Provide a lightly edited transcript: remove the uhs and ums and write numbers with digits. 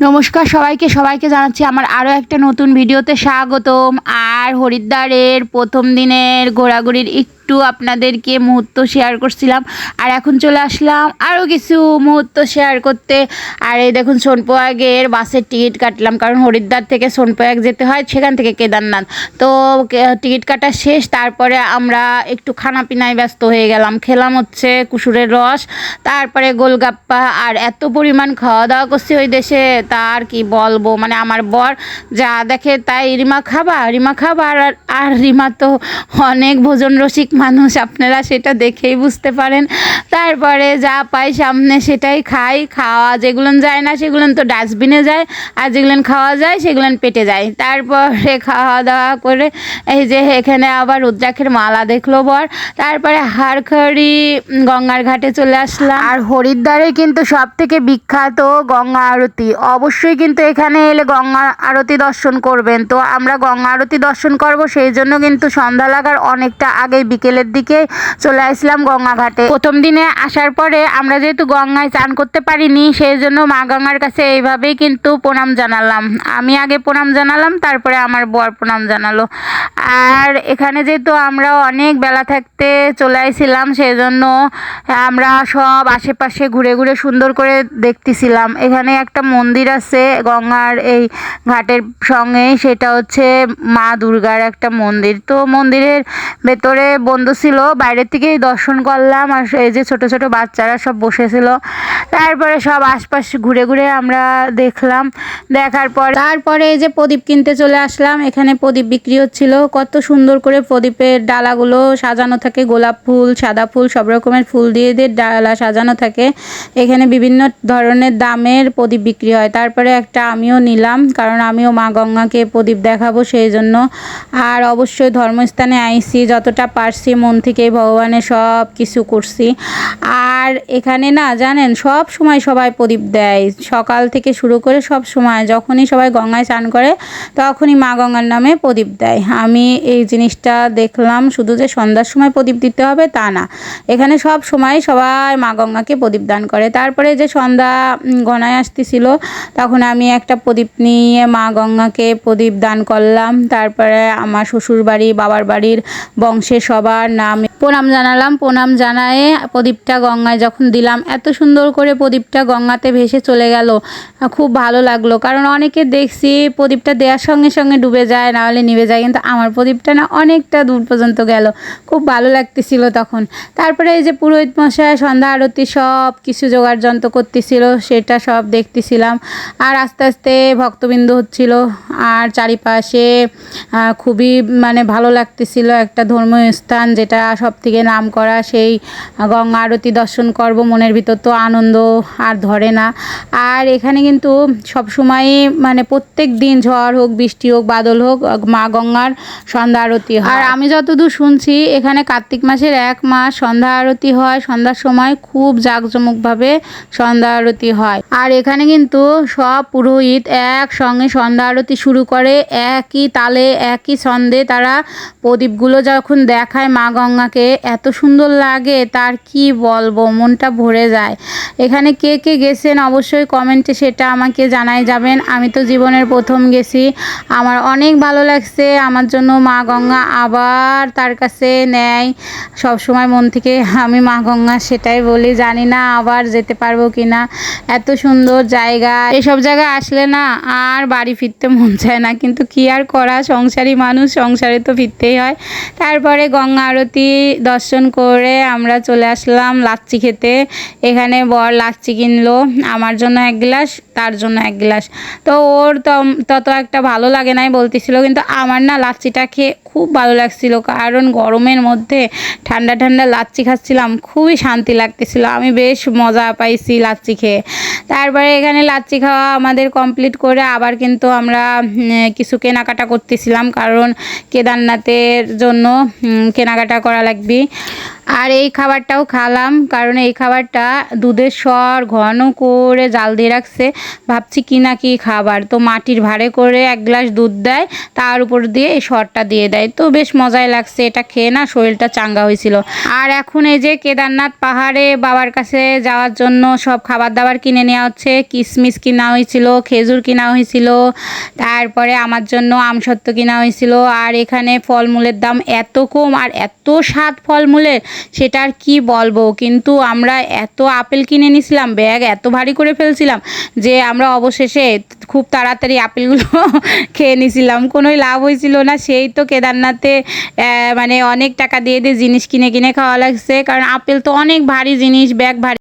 নমস্কার সবাইকে জানাচ্ছি আমার আরও একটা নতুন ভিডিওতে স্বাগতম। আর হরিদ্বারের প্রথম দিনের ঘোরাঘুরির একটু আপনাদেরকে মুহূর্ত শেয়ার করছিলাম, আর এখন চলে আসলাম আরও কিছু মুহূর্ত শেয়ার করতে। আর এই দেখুন সোনপ্রয়াগের বাসের টিকিট কাটলাম, কারণ হরিদ্বার থেকে সোনপ্রয়াগ যেতে হয়, সেখান থেকে কেদারনাথ। তো টিকিট কাটা শেষ, তারপরে আমরা একটু খানাপিনায় ব্যস্ত হয়ে গেলাম। খেলাম হচ্ছে কুসুরের রস, তারপরে গোলগাপ্পা, আর এত পরিমাণ খাওয়া দাওয়া করছি ওই দেশে, তার কি বলবো। মানে আমার বর যা দেখে তাই রিমা খাবা আর রিমা তো অনেক ভোজন রসিক মানুষ, আপনারা সেটা দেখেই বুঝতে পারেন। তারপরে যা পাই সামনে সেটাই খাই। খাওয়া যেগুলো যায় না সেগুলো তো ডাস্টবিনে যায়, আর যেগুলো খাওয়া যায় সেগুলো পেটে যায়। তারপরে খাওয়া দাওয়া করে এই যে এখানে আবার রুদ্রাক্ষের মালা দেখলো বর। তারপরে হাড়খড়ি গঙ্গার ঘাটে চলে আসলাম। আর হরিদ্বারে কিন্তু সব থেকে বিখ্যাত গঙ্গা আরতি, অবশ্যই কিন্তু এখানে এলে গঙ্গা আরতি দর্শন করবেন। তো আমরা গঙ্গা আরতি দর্শন করব, সেই জন্য কিন্তু সন্ধ্যা লাগার অনেকটা আগে বিকেলের দিকে চলে আসলাম গঙ্গা ঘাটে। প্রথম দিনে আসার পরে আমরা যেহেতু গঙ্গায় চান করতে পারিনি, সেই জন্য মা গঙ্গার কাছে এইভাবেই কিন্তু প্রণাম জানালাম। আমি আগে প্রণাম জানালাম, তারপরে আমার বর প্রণাম জানালো। আর এখানে যেহেতু আমরা অনেক বেলা থাকতে চলে আসছিলাম, সেই জন্য আমরা সব আশেপাশে ঘুরে ঘুরে সুন্দর করে দেখতেছিলাম। এখানে একটা মন্দির আছে গঙ্গার এই ঘাটের সঙ্গে, সেটা হচ্ছে মা দুর্গার একটা মন্দির। তো মন্দিরের ভেতরে বন্ধ ছিল, বাইরের থেকেই দর্শন করলাম। আর এই যে ছোট ছোট বাচ্চারা সব বসেছিল, তারপরে সব আশপাশ ঘুরে ঘুরে আমরা দেখলাম। দেখার পর তারপরে এই যে প্রদীপ কিনতে চলে আসলাম। এখানে প্রদীপ বিক্রি হচ্ছিল, কত সুন্দর করে প্রদীপের ডালাগুলো সাজানো থাকে, গোলাপ ফুল, সাদা ফুল, সব রকমের ফুল দিয়ে ডালা সাজানো থাকে। এখানে বিভিন্ন ধরনের দামের প্রদীপ বিক্রি হয়। তারপরে একটা আমিও নিলাম, কারণ আমিও মা গঙ্গাকে প্রদীপ দেখাবো সেই জন্য। আর অবশ্যই ধর্মস্থানে আইসি, যতটা পারছি মন থেকে ভগবানের সব কিছু করছি। আর এখানে না জানেন, সব সময় সবাই প্রদীপ দেয়, সকাল থেকে শুরু করে সব সময়, যখনই সবাই গঙ্গায় স্নান করে তখনই মা গঙ্গার নামে প্রদীপ দেয়। আমি এই জিনিসটা দেখলাম, শুধু যে সন্ধ্যার সময় প্রদীপ দিতে হবে তা না, এখানে সব সময় সবাই মা গঙ্গাকে প্রদীপ দান করে। তারপরে যে সন্ধ্যা গণায় আসতেছিল, তখন আমি একটা প্রদীপ নিয়ে মা গঙ্গাকে প্রদীপ দান করলাম। তারপরে আমার শ্বশুর বাড়ি, বাবার বাড়ির বংশের সবার নাম প্রণাম জানালাম। প্রণাম জানায়ে প্রদীপটা গঙ্গায় যখন দিলাম, এত সুন্দর করে প্রদীপটা গঙ্গাতে ভেসে চলে গেল, খুব ভালো লাগলো। কারণ অনেকে দেখছি প্রদীপটা দেওয়ার সঙ্গে সঙ্গে ডুবে যায়, না হলে নিভে যায়, কিন্তু আমার প্রদীপটা না অনেকটা দূর পর্যন্ত গেল, খুব ভালো লাগতেছিল তখন। তারপরে এই যে পুরোহিত মশাই সন্ধ্যা আরতি সব কিছু জোগাড় যন্ত্র করতেছিল, সেটা সব দেখতেছিলাম। আর আস্তে আস্তে ভক্তবৃন্দ হচ্ছিল, আর চারিপাশে খুবই মানে ভালো লাগতেছিল। একটা ধর্মীয় স্থান, যেটা সব থেকে নাম করা, সেই গঙ্গা আরতি দর্শন করব, মনের ভিতর তো আনন্দ আর ধরে না। আর এখানে কিন্তু সবসময় মানে প্রত্যেক দিন ঝড় হোক, বৃষ্টি হোক, বাদল হোক, মা গঙ্গার সন্ধ্যা আরতি হয়। আর আমি যতদূর শুনছি, এখানে কার্তিক মাসের 1 মাস সন্ধ্যা আরতি হয়, সন্ধ্যার সময় খুব জাঁকজমকভাবে সন্ধ্যা আরতি হয়। আর এখানে কিন্তু সব পুরোহিত একসঙ্গে সন্ধ্যা আরতি শুরু করে, একই তালে একই ছন্দে তারা প্রদীপগুলো যখন দেখায় মা গঙ্গাকে, এত সুন্দর লাগে, তার কি বলবো, মনটা ভরে যায়। এখানে কে কে গেছেন অবশ্যই কমেন্টে সেটা আমাকে জানাই যাবেন। আমি তো জীবনের প্রথম গেছি, আমার অনেক ভালো লাগছে। আমার জন্য মা গঙ্গা আবার তার কাছে নেয় সব সময় মন থেকে, আমি মা গঙ্গা সেটাই বলি, জানি না আবার যেতে পারবো কি না। এত সুন্দর জায়গা, এসব জায়গায় আসলে না আর বাড়ি ফিরতে মন চায় না, কিন্তু কি আর করা, সংসারী মানুষ, সংসারে তো ফিরতেই হয়। তারপরে গঙ্গা আরতি দর্শন করে আমরা চলে আসলাম লাচ্ছি খেতে। এখানে বর লাচ্ছি কিনলো, আমার জন্য 1 গ্লাস, তার জন্য 1 গ্লাস। তো ওর তত একটা ভালো লাগে নাই বলতেছিল, কিন্তু আমার না লাচ্ছিটা খেয়ে খুব ভালো লাগছিল, কারণ গরমের মধ্যে ঠান্ডা ঠান্ডা লাচ্ছি খাচ্ছিলাম, খুবই শান্তি লাগতেছিল, আমি বেশ মজা পাইছি লাচ্ছি খেয়ে। তারপরে এখানে লাচ্ছি খাওয়া আমাদের কমপ্লিট করে আবার কিন্তু আমরা কিছু কেনাকাটা করতেছিলাম, কারণ কেদারনাথের জন্য কেনাকাটা করা লাগবে। আর এই খাবারটাও খালাম, কারণ এই খাবারটা দুধের সর ঘন করে জাল দিয়ে রাখছে। ভাবছি কি না কি খাবার, তো মাটির ভাঁড়ে করে 1 গ্লাস দুধ দেয়, তার উপর দিয়ে এই সরটা দিয়ে দেয়, তো বেশ মজাই লাগছে। এটা খেয়ে না শরীরটা চাঙ্গা হয়েছিল। আর এখন এই যে কেদারনাথ পাহাড়ে বাবার কাছে যাওয়ার জন্য সব খাবার দাবার কিনে নেওয়া হচ্ছে। কিশমিশ কিনা হয়েছিল, খেজুর কিনা হয়েছিল, তারপরে আমার জন্য আমসত্ত্ব কিনা হয়েছিল। আর এখানে ফলমূলের দাম এত কম আর এত স্বাদ ফলমূলের, সেটা আর কি বলবো। কিন্তু আমরা এত আপেল কিনে নিয়েছিলাম, ব্যাগ এত ভারী করে ফেলছিলাম যে আমরা অবশেষে খুব তাড়াতাড়ি আপেলগুলো খেয়ে নিয়েছিলাম। কোনোই লাভ হয়েছিল না। সেই তো কেদারনাথে মানে অনেক টাকা দিয়ে দিয়ে জিনিস কিনে কিনে খাওয়া লাগছে, কারণ আপেল তো অনেক ভারী জিনিস, ব্যাগ ভারী।